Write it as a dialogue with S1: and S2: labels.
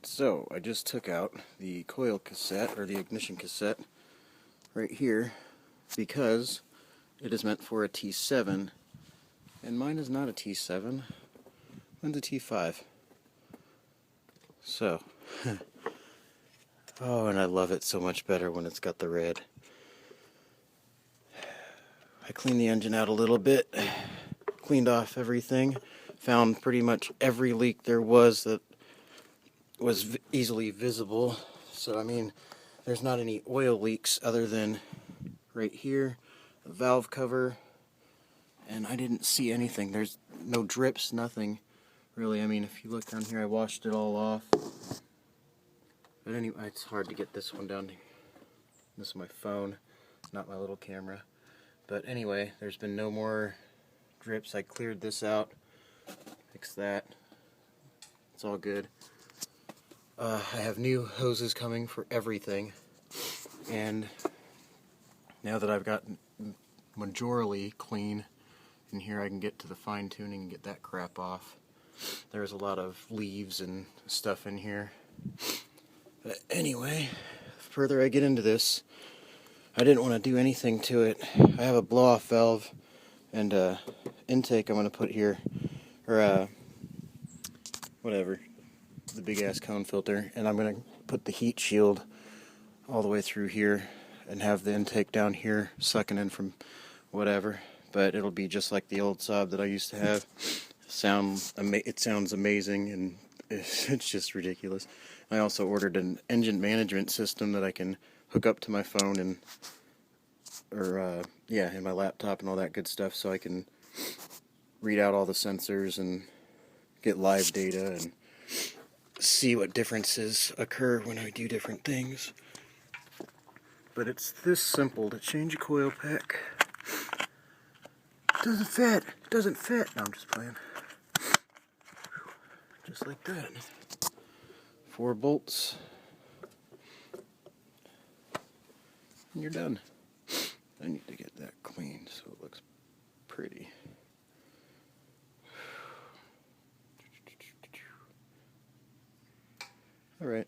S1: Alright, so I just took out the coil cassette, or the ignition cassette, right here, because it is meant for a T7, and mine is not a T7, mine's a T5. So, oh, and I love it so much better when it's got the red. I cleaned the engine out a little bit, cleaned off everything, found pretty much every leak there was that was easily visible. So I mean, there's not any oil leaks other than right here, the valve cover, and I didn't see anything. There's no drips, nothing really. I mean, if you look down here, I washed it all off. But anyway, it's hard to get this one down here. This is my phone, not my little camera. But anyway, there's been no more drips. I cleared this out, fixed that. It's all good. I have new hoses coming for everything, and now that I've got majorly clean in here, I can get to the fine tuning and get that crap off. There's a lot of leaves and stuff in here. But anyway, the further I get into this, I didn't want to do anything to it. I have a blow-off valve and intake I'm going to put here, or whatever, the big ass cone filter, and I'm going to put the heat shield all the way through here and have the intake down here sucking in from whatever. But it'll be just like the old Saab that I used to have. It sounds amazing, and it's just ridiculous. I also ordered an engine management system that I can hook up to my phone and in my laptop and all that good stuff, so I can read out all the sensors and get live data and see what differences occur when I do different things. But it's this simple to change a coil pack. Doesn't fit. Doesn't fit. No, I'm just playing. Just like that. 4 bolts. And you're done. I need to get that cleaned so it looks pretty. Alright.